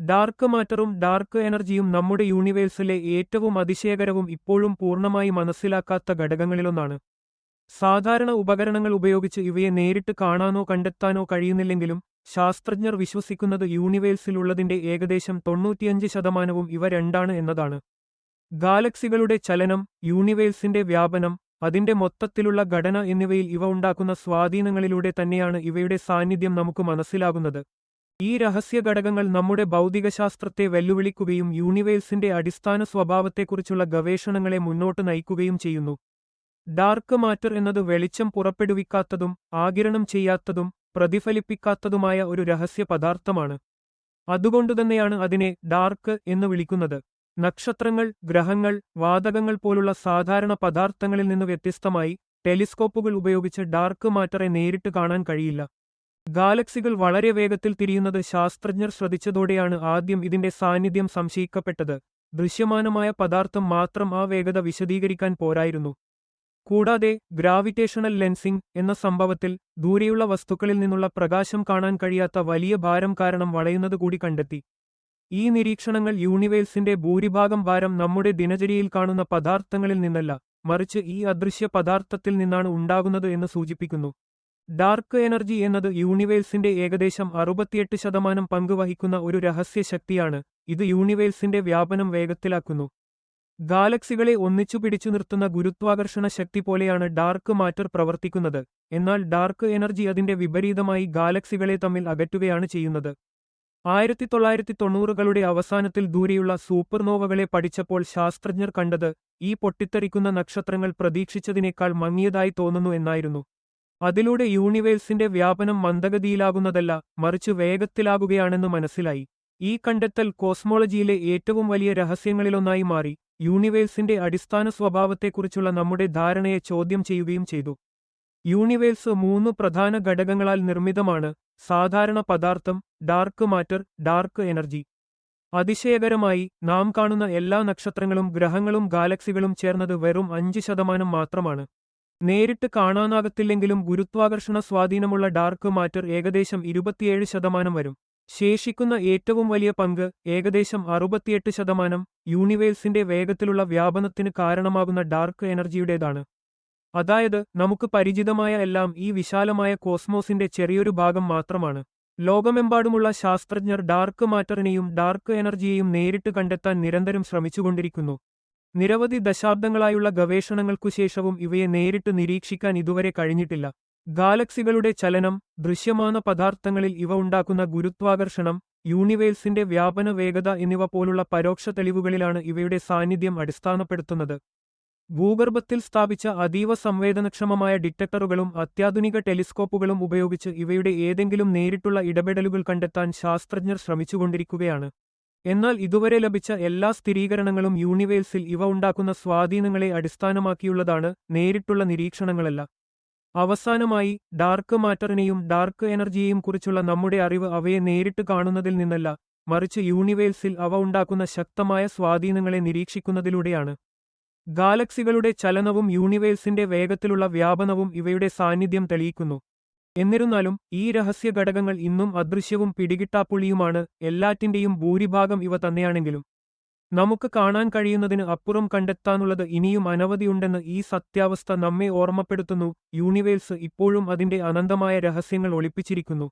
Dark മാറ്ററും dark എനർജിയും നമ്മുടെ യൂണിവേഴ്സിലെ ഏറ്റവും അതിശയകരവും ഇപ്പോഴും പൂർണ്ണമായി മനസ്സിലാക്കാത്ത ഘടകങ്ങളിലൊന്നാണ്. സാധാരണ ഉപകരണങ്ങൾ ഉപയോഗിച്ച് ഇവയെ നേരിട്ട് കാണാനോ കണ്ടെത്താനോ കഴിയുന്നില്ലെങ്കിലും ശാസ്ത്രജ്ഞർ വിശ്വസിക്കുന്നത് യൂണിവേഴ്സിലുള്ളതിന്റെ ഏകദേശം 95% ഇവ രണ്ടാണ് എന്നതാണ്. ഗാലക്സികളുടെ ചലനം, യൂണിവേഴ്സിന്റെ വ്യാപനം, അതിന്റെ മൊത്തത്തിലുള്ള ഘടന എന്നിവയിൽ ഇവ ഉണ്ടാക്കുന്ന സ്വാധീനങ്ങളിലൂടെ തന്നെയാണ് ഇവയുടെ സാന്നിധ്യം നമുക്ക് മനസ്സിലാകുന്നത്. ഈ രഹസ്യ ഘടകങ്ങൾ നമ്മുടെ ഭൗതികശാസ്ത്രത്തെ വെല്ലുവിളിക്കുകയും യൂണിവേഴ്സിന്റെ അടിസ്ഥാന സ്വഭാവത്തെക്കുറിച്ചുള്ള ഗവേഷണങ്ങളെ മുന്നോട്ട് നയിക്കുകയും ചെയ്യുന്നു. ഡാർക്ക് മാറ്റർ എന്നത് വെളിച്ചം പുറപ്പെടുവിക്കാത്തതും ആഗിരണം ചെയ്യാത്തതും പ്രതിഫലിപ്പിക്കാത്തതുമായ ഒരു രഹസ്യ പദാർത്ഥമാണ്. അതുകൊണ്ടുതന്നെയാണ് അതിനെ ഡാർക്ക് എന്ന് വിളിക്കുന്നത്. നക്ഷത്രങ്ങൾ, ഗ്രഹങ്ങൾ, വാതകങ്ങൾ പോലുള്ള സാധാരണ പദാർത്ഥങ്ങളിൽ നിന്ന് വ്യത്യസ്തമായി ടെലിസ്കോപ്പുകൾ ഉപയോഗിച്ച് ഡാർക്ക് മാറ്ററെ നേരിട്ട് കാണാൻ കഴിയില്ല. ഗാലക്സികൾ വളരെ വേഗത്തിൽ തിരിയുന്നത് ശാസ്ത്രജ്ഞർ ശ്രദ്ധിച്ചതോടെയാണ് ആദ്യം ഇതിന്റെ സാന്നിധ്യം സംശയിക്കപ്പെട്ടത്. ദൃശ്യമാനമായ പദാർത്ഥം മാത്രം ആ വേഗത വിശദീകരിക്കാൻ പോരായിരുന്നു. കൂടാതെ ഗ്രാവിറ്റേഷണൽ ലെൻസിംഗ് എന്ന സംഭവത്തിൽ ദൂരെയുള്ള വസ്തുക്കളിൽ നിന്നുള്ള പ്രകാശം കാണാൻ കഴിയാത്ത വലിയ ഭാരം കാരണം വളയുന്നതുകൂടി കണ്ടെത്തി. ഈ നിരീക്ഷണങ്ങൾ യൂണിവേഴ്സിന്റെ ഭൂരിഭാഗം ഭാരം നമ്മുടെ ദിനചര്യയിൽ കാണുന്ന പദാർത്ഥങ്ങളിൽ നിന്നല്ല, മറിച്ച് ഈ അദൃശ്യ പദാർത്ഥത്തിൽ നിന്നാണ് ഉണ്ടാകുന്നത് എന്ന് സൂചിപ്പിക്കുന്നു. ഡാർക്ക് എനർജി എന്നത് യൂണിവേഴ്സിന്റെ ഏകദേശം 68% പങ്ക് വഹിക്കുന്ന ഒരു രഹസ്യ ശക്തിയാണ്. ഇത് യൂണിവേഴ്സിന്റെ വ്യാപനം വേഗത്തിലാക്കുന്നു. ഗാലക്സികളെ ഒന്നിച്ചു പിടിച്ചു നിർത്തുന്ന ഗുരുത്വാകർഷണ ശക്തി പോലെയാണ് ഡാർക്ക് മാറ്റർ പ്രവർത്തിക്കുന്നത്. എന്നാൽ ഡാർക്ക് എനർജി അതിന്റെ വിപരീതമായി ഗാലക്സികളെ തമ്മിൽ അകറ്റുകയാണ് ചെയ്യുന്നത്. 1990കളുടെ അവസാനത്തിൽ ദൂരെയുള്ള സൂപ്പർനോവകളെ പഠിച്ചപ്പോൾ ശാസ്ത്രജ്ഞർ കണ്ടത് ഈ പൊട്ടിത്തെറിക്കുന്ന നക്ഷത്രങ്ങൾ പ്രതീക്ഷിച്ചതിനേക്കാൾ മങ്ങിയതായി തോന്നുന്നു എന്നായിരുന്നു. അതിലൂടെ യൂണിവേഴ്സിന്റെ വ്യാപനം മന്ദഗതിയിലാകുന്നതല്ല, മറിച്ച് വേഗത്തിലാകുകയാണെന്ന് മനസ്സിലായി. ഈ കണ്ടെത്തൽ കോസ്മോളജിയിലെ ഏറ്റവും വലിയ രഹസ്യങ്ങളിലൊന്നായി മാറി. യൂണിവേഴ്സിന്റെ അടിസ്ഥാന സ്വഭാവത്തെക്കുറിച്ചുള്ള നമ്മുടെ ധാരണയെ ചോദ്യം ചെയ്യുകയും ചെയ്തു. യൂണിവേഴ്സ് 3 പ്രധാന ഘടകങ്ങളാൽ നിർമ്മിതമാണ്: സാധാരണ പദാർത്ഥം, ഡാർക്ക് മാറ്റർ, ഡാർക്ക് എനർജി. അതിശയകരമായി നാം കാണുന്ന എല്ലാ നക്ഷത്രങ്ങളും ഗ്രഹങ്ങളും ഗാലക്സികളും ചേർന്നത് വെറും 5% മാത്രമാണ്. നേരിട്ട് കാണാനാകത്തില്ലെങ്കിലും ഗുരുത്വാകർഷണ സ്വാധീനമുള്ള ഡാർക്ക് മാറ്റർ ഏകദേശം 27% വരും. ശേഷിക്കുന്ന ഏറ്റവും വലിയ പങ്ക്, ഏകദേശം 68%, യൂണിവേഴ്സിന്റെ വേഗത്തിലുള്ള വ്യാപനത്തിന് കാരണമാകുന്ന ഡാർക്ക് എനർജിയുടേതാണ്. അതായത് നമുക്ക് പരിചിതമായ എല്ലാം ഈ വിശാലമായ കോസ്മോസിന്റെ ചെറിയൊരു ഭാഗം മാത്രമാണ്. ലോകമെമ്പാടുമുള്ള ശാസ്ത്രജ്ഞർ ഡാർക്ക് മാറ്ററിനെയും ഡാർക്ക് എനർജിയെയും നേരിട്ട് കണ്ടെത്താൻ നിരന്തരം ശ്രമിച്ചുകൊണ്ടിരിക്കുന്നു. നിരവധി ദശാബ്ദങ്ങളായുള്ള ഗവേഷണങ്ങൾക്കുശേഷവും ഇവയെ നേരിട്ട് നിരീക്ഷിക്കാൻ ഇതുവരെ കഴിഞ്ഞിട്ടില്ല. ഗാലക്സികളുടെ ചലനം, ദൃശ്യമാന പദാർത്ഥങ്ങളിൽ ഇവ ഉണ്ടാക്കുന്ന ഗുരുത്വാകർഷണം, യൂണിവേഴ്സിന്റെ വ്യാപന വേഗത എന്നിവ പോലുള്ള പരോക്ഷ തെളിവുകളിലാണ് ഇവയുടെ സാന്നിധ്യം അടിസ്ഥാനപ്പെടുത്തുന്നത്. ഭൂഗർഭത്തിൽ സ്ഥാപിച്ച അതീവ സംവേദനക്ഷമമായ ഡിറ്റക്ടറുകളും അത്യാധുനിക ടെലിസ്കോപ്പുകളും ഉപയോഗിച്ച് ഇവയുടെ ഏതെങ്കിലും നേരിട്ടുള്ള ഇടപെടലുകൾ കണ്ടെത്താൻ ശാസ്ത്രജ്ഞർ ശ്രമിച്ചുകൊണ്ടിരിക്കുകയാണ്. എന്നാൽ ഇതുവരെ ലഭിച്ച എല്ലാ സ്ഥിരീകരണങ്ങളും യൂണിവേഴ്സിൽ ഇവ ഉണ്ടാക്കുന്ന സ്വാധീനങ്ങളെ അടിസ്ഥാനമാക്കിയുള്ളതാണ്, നേരിട്ടുള്ള നിരീക്ഷണങ്ങളല്ല. അവസാനമായി, ഡാർക്ക് മാറ്ററിനെയും ഡാർക്ക് എനർജിയെയും കുറിച്ചുള്ള നമ്മുടെ അറിവ് അവയെ നേരിട്ട് കാണുന്നതിൽ നിന്നല്ല, മറിച്ച് യൂണിവേഴ്സിൽ അവ ഉണ്ടാക്കുന്ന ശക്തമായ സ്വാധീനങ്ങളെ നിരീക്ഷിക്കുന്നതിലൂടെയാണ്. ഗാലക്സികളുടെ ചലനവും യൂണിവേഴ്സിന്റെ വേഗത്തിലുള്ള വ്യാപനവും ഇവയുടെ സാന്നിധ്യം തെളിയിക്കുന്നു. എന്നിരുന്നാലും ഈ രഹസ്യ ഘടകങ്ങൾ ഇന്നും അദൃശ്യവും പിടികിട്ടാപ്പുള്ളിയുമാണ്. എല്ലാറ്റിന്റെയും ഭൂരിഭാഗം ഇവ തന്നെയാണെങ്കിലും നമുക്ക് കാണാൻ കഴിയുന്നതിന് അപ്പുറം കണ്ടെത്താനുള്ളത് ഇനിയും അനവധിയുണ്ടെന്ന് ഈ സത്യാവസ്ഥ നമ്മെ ഓർമ്മപ്പെടുത്തുന്നു. യൂണിവേഴ്സ് ഇപ്പോഴും അതിന്റെ അനന്തമായ രഹസ്യങ്ങൾ ഒളിപ്പിച്ചിരിക്കുന്നു.